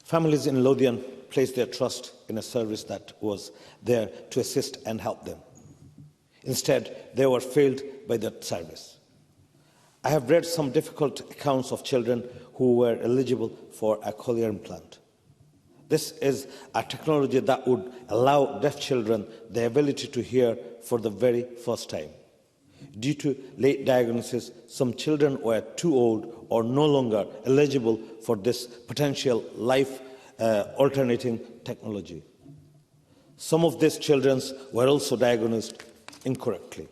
Families in Lothian placed their trust in a service that was there to assist and help them. Instead, they were failed by that service. I have read some difficult accounts of children who were eligible for a cochlear implant. This is a technology that would allow deaf children the ability to hear for the very first time. Due to late diagnosis, some children were too old or no longer eligible for this potential life-alternating technology. Some of these children were also diagnosed incorrectly.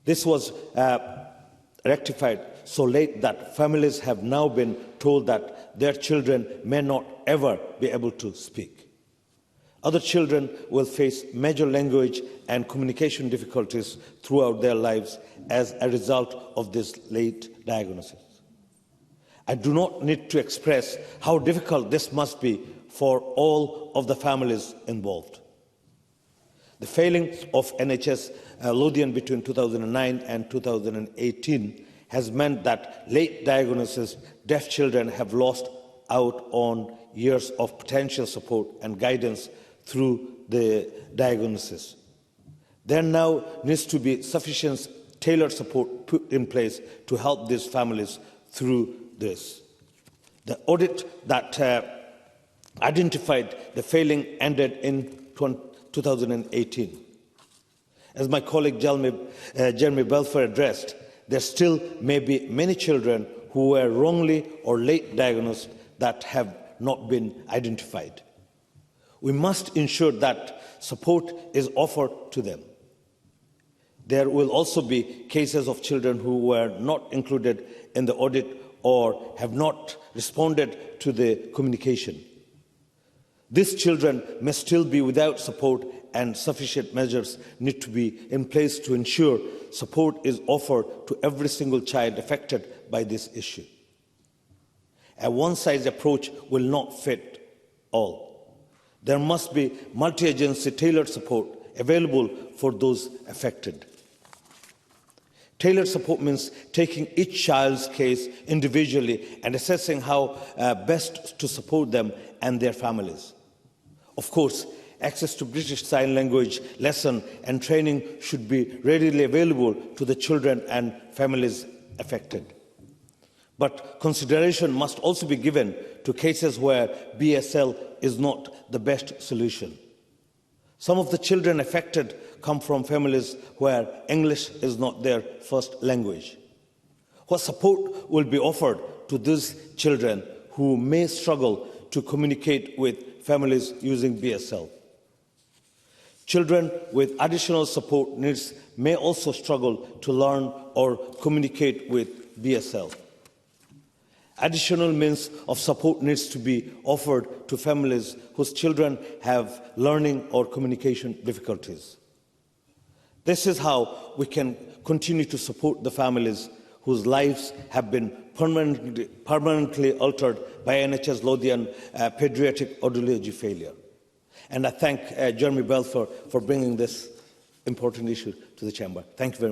This was rectified so late that families have now been told that their children may not ever be able to speak. Other children will face major language and communication difficulties throughout their lives as a result of this late diagnosis. I do not need to express how difficult this must be for all of the families involved. The failing of NHS Lothian between 2009 and 2018 has meant that late diagnosis deaf children have lost out on years of potential support and guidance through the diagnosis. There now needs to be sufficient tailored support put in place to help these families through this. The audit that identified the failing ended in 2018. As my colleague Jeremy Belfer addressed, there still may be many children who were wrongly or late diagnosed that have not been identified. We must ensure that support is offered to them. There will also be cases of children who were not included in the audit or have not responded to the communication. These children may still be without support, and sufficient measures need to be in place to ensure support is offered to every single child affected by this issue. A one-size approach will not fit all. There must be multi-agency tailored support available for those affected. Tailored support means taking each child's case individually and assessing how best to support them and their families. Of course, access to British Sign Language lesson and training should be readily available to the children and families affected. But consideration must also be given to cases where BSL is not the best solution. Some of the children affected come from families where English is not their first language. What support will be offered to these children who may struggle to communicate with families using BSL? Children with additional support needs may also struggle to learn or communicate with BSL. Additional means of support needs to be offered to families whose children have learning or communication difficulties. This is how we can continue to support the families whose lives have been permanently altered by NHS Lothian Pediatric Audiology failure. And I thank Jeremy Belfer for bringing this important issue to the Chamber. Thank you very much.